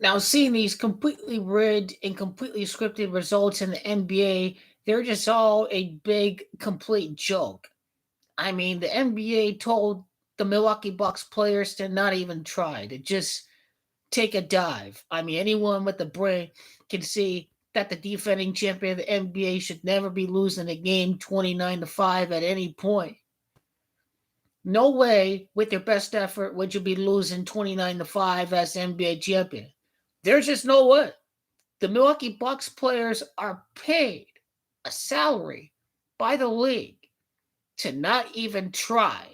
Now, seeing these completely rigged and completely scripted results in the NBA, they're just all a big, complete joke. I mean, the NBA told the Milwaukee Bucks players to not even try, to just take a dive. I mean, anyone with a brain can see that the defending champion of the NBA should never be losing a game 29-5 at any point. No way, with your best effort, would you be losing 29-5 as the NBA champion. There's just no way. The Milwaukee Bucks players are paid a salary by the league to not even try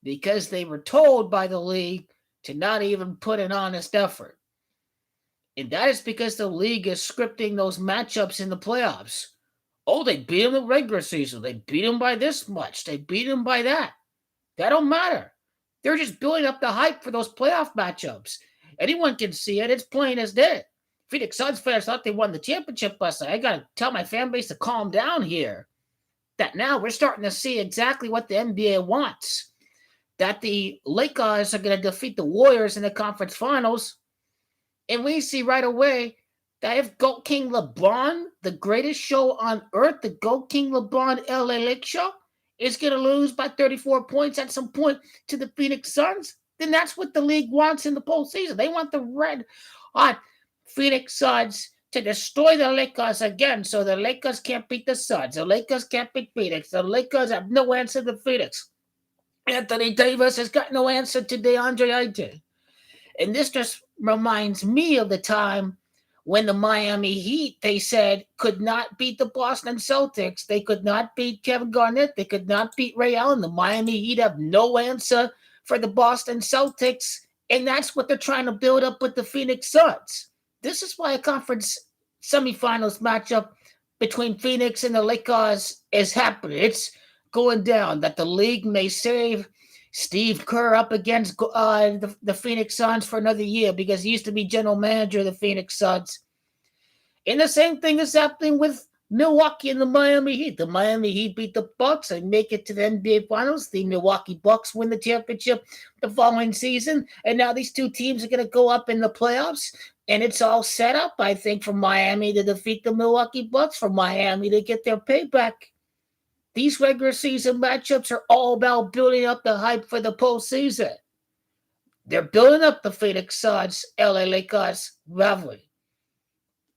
because they were told by the league to not even put an honest effort. And that is because the league is scripting those matchups in the playoffs. Oh, they beat them in the regular season. They beat them by this much. They beat them by that. That don't matter. They're just building up the hype for those playoff matchups. Anyone can see it. It's plain as day. Phoenix Suns fans thought they won the championship last night. I got to tell my fan base to calm down here. That now we're starting to see exactly what the NBA wants. That the Lakers are going to defeat the Warriors in the conference finals. And we see right away that if GOAT King LeBron, the greatest show on earth, the GOAT King LeBron LA Lake show, is going to lose by 34 points at some point to the Phoenix Suns, then that's what the league wants in the postseason. They want the red hot Phoenix Suns to destroy the Lakers again so the Lakers can't beat the Suns. The Lakers can't beat Phoenix. The Lakers have no answer to Phoenix. Anthony Davis has got no answer to DeAndre Ayton. And this just reminds me of the time when the Miami Heat, they said, could not beat the Boston Celtics. They could not beat Kevin Garnett. They could not beat Ray Allen. The Miami Heat have no answer for the Boston Celtics. And that's what they're trying to build up with the Phoenix Suns. This is why a conference semifinals matchup between Phoenix and the Lakers is happening. It's going down, that the league may save Steve Kerr up against the Phoenix Suns for another year because he used to be general manager of the Phoenix Suns. And the same thing is happening with Milwaukee and the Miami Heat. The Miami Heat beat the Bucks and make it to the NBA Finals. The Milwaukee Bucks win the championship the following season. And now these two teams are going to go up in the playoffs. And it's all set up, I think, for Miami to defeat the Milwaukee Bucks, for Miami to get their payback. These regular season matchups are all about building up the hype for the postseason. They're building up the Phoenix Suns, LA Lakers rivalry.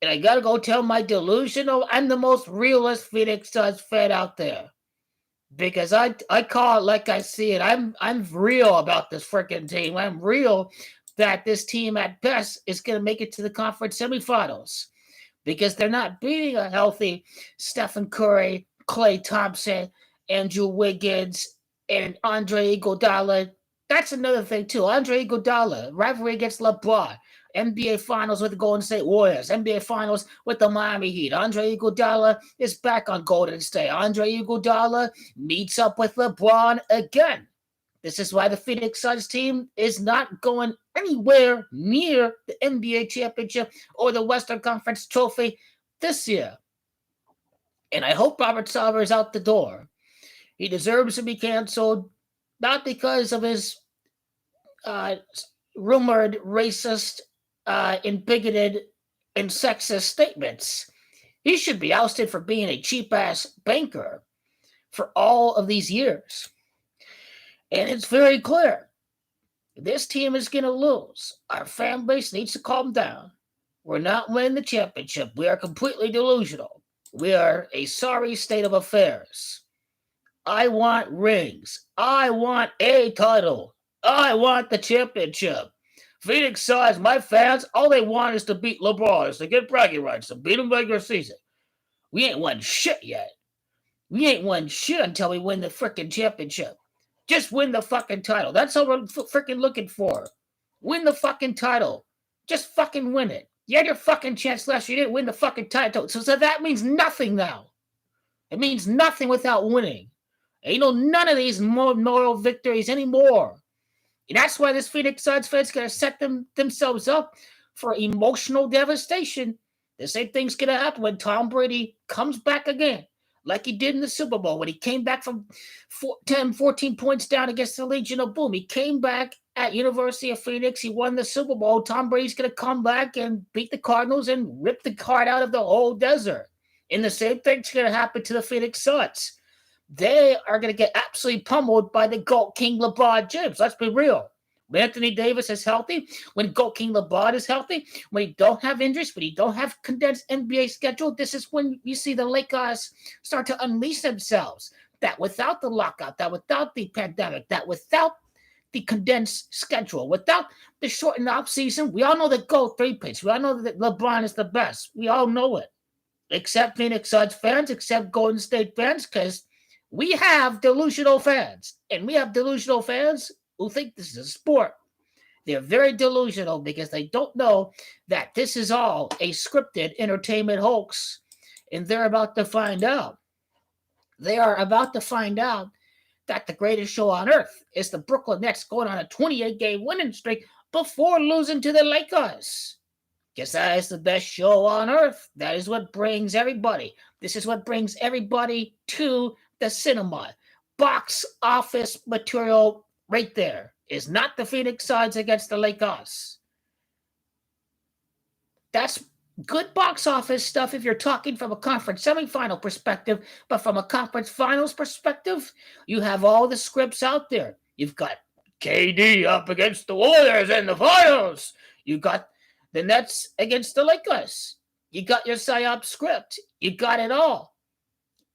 And I got to go tell my delusional, I'm the most realist Phoenix Suns fan out there. Because I call it like I see it. I'm real about this freaking team. I'm real that this team at best is going to make it to the conference semifinals. Because they're not beating a healthy Stephen Curry, Klay Thompson, Andrew Wiggins, and Andre Iguodala. That's another thing, too. Andre Iguodala, rivalry against LeBron. NBA Finals with the Golden State Warriors. NBA Finals with the Miami Heat. Andre Iguodala is back on Golden State. Andre Iguodala meets up with LeBron again. This is why the Phoenix Suns team is not going anywhere near the NBA championship or the Western Conference trophy this year. And I hope Robert Sarver is out the door. He deserves to be canceled, not because of his rumored racist and bigoted and sexist statements. He should be ousted for being a cheap-ass banker for all of these years. And it's very clear. This team is going to lose. Our fan base needs to calm down. We're not winning the championship. We are completely delusional. We are a sorry state of affairs. I want rings. I want a title. I want the championship. Phoenix Suns, my fans, all they want is to beat LeBron, is to get bragging rights, to beat him regular season. We ain't won shit yet. We ain't won shit until we win the freaking championship. Just win the fucking title. That's all we're freaking looking for. Win the fucking title. Just fucking win it. You had your fucking chance last year. You didn't win the fucking title. So that means nothing now. It means nothing without winning. Ain't none of these moral victories anymore. And that's why this Phoenix Suns fans going to set themselves up for emotional devastation. The same thing's going to happen when Tom Brady comes back again, like he did in the Super Bowl when he came back from 10, 14 points down against the Legion of Boom. He came back at University of Phoenix. He won the Super Bowl. Tom Brady's going to come back and beat the Cardinals and rip the heart out of the whole desert. And the same thing's going to happen to the Phoenix Suns. They are going to get absolutely pummeled by the GOAT King LeBron James. Let's be real. When Anthony Davis is healthy, when GOAT King LeBron is healthy, when he don't have injuries, when he don't have condensed NBA schedule, this is when you see the Lakers start to unleash themselves. That without the lockout, that without the pandemic, that without the condensed schedule, without the shortened off season, we all know the GOAT three-pitch. We all know that LeBron is the best. We all know it. Except Phoenix Suns fans, except Golden State fans, because we have delusional fans. And we have delusional fans who think this is a sport. They're very delusional because they don't know that this is all a scripted entertainment hoax. And they're about to find out. They are about to find out that the greatest show on earth is the Brooklyn Nets going on a 28-game winning streak before losing to the Lakers. Because that is the best show on earth. That is what brings everybody. This is what brings everybody to the cinema. Box office material right there is not the Phoenix Suns against the Lakers. That's good box office stuff if you're talking from a conference semifinal perspective, but from a conference finals perspective, you have all the scripts out there. You've got KD up against the Warriors in the finals. You've got the Nets against the Lakers. You got your psyop script. You got it all.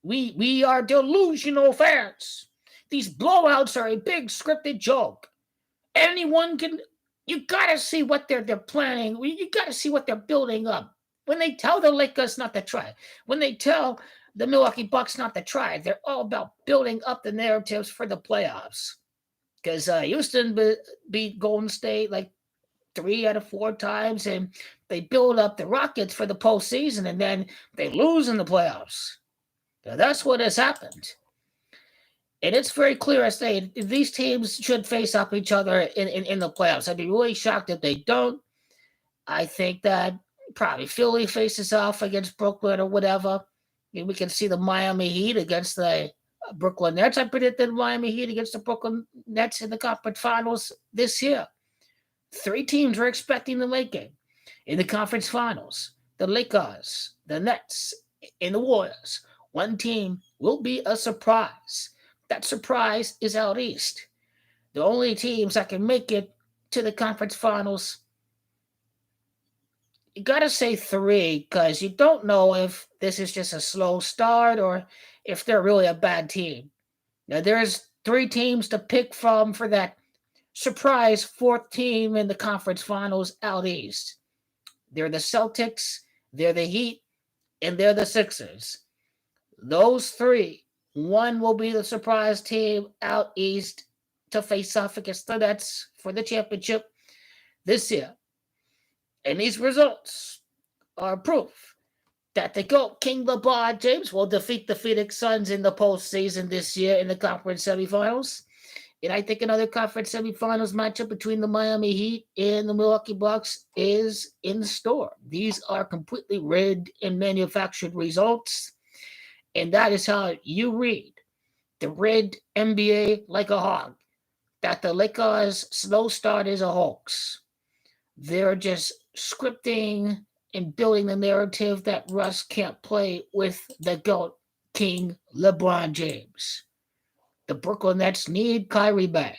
We are delusional fans. These blowouts are a big scripted joke. Anyone can. You gotta see what they're planning. You gotta see what they're building up. When they tell the Lakers not to try, when they tell the Milwaukee Bucks not to try, they're all about building up the narratives for the playoffs. Because Houston beat Golden State like 3 out of 4 times, and they build up the Rockets for the postseason, and then they lose in the playoffs. Now, that's what has happened. And it's very clear as day these teams should face up each other in the playoffs. I'd be really shocked if they don't. I think that probably Philly faces off against Brooklyn or whatever. Maybe we can see the Miami Heat against the Brooklyn Nets. I predicted Miami Heat against the Brooklyn Nets in the conference finals this year. 3 teams were expecting to make it in the conference finals. The Lakers, the Nets, and the Warriors. One team will be a surprise. That surprise is out east. The only teams that can make it to the conference finals, you got to say 3 because you don't know if this is just a slow start or if they're really a bad team. Now, there's 3 teams to pick from for that surprise 4th team in the conference finals out east. They're the Celtics, they're the Heat, and they're the Sixers. Those 3, one will be the surprise team out east to face off against the Nets for the championship this year. And these results are proof that the GOAT King LeBron James will defeat the Phoenix Suns in the postseason this year in the conference semifinals. And I think another conference semifinals matchup between the Miami Heat and the Milwaukee Bucks is in store. These are completely rigged and manufactured results. And that is how you read the rigged NBA like a hog. That the Lakers' slow start is a hoax. They're just scripting and building the narrative that Russ can't play with the GOAT King LeBron James. The Brooklyn Nets need Kyrie back.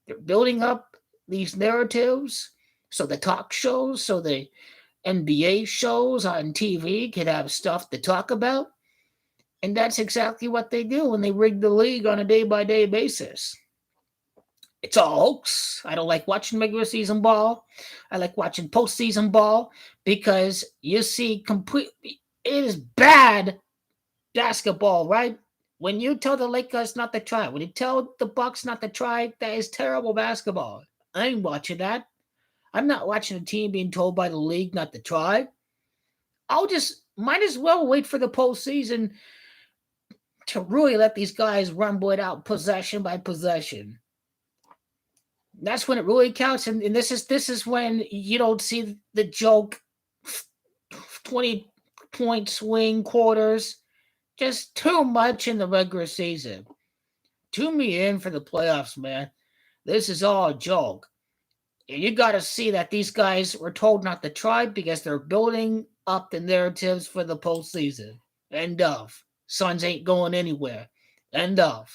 They're building up these narratives so the talk shows, so the NBA shows on TV can have stuff to talk about. And that's exactly what they do when they rig the league on a day-by-day basis. It's a hoax. I don't like watching regular season ball. I like watching postseason ball because you see completely, it is bad basketball, right? When you tell the Lakers not to try, when you tell the Bucks not to try, that is terrible basketball. I ain't watching that. I'm not watching a team being told by the league not to try. I'll just might as well wait for the postseason to really let these guys rumble it out possession by possession. That's when it really counts, and this is when you don't see the joke 20-point swing quarters. Just too much in the regular season. Tune me in for the playoffs, man. This is all a joke. You got to see that these guys were told not to try because they're building up the narratives for the postseason. End of. Suns ain't going anywhere. End of.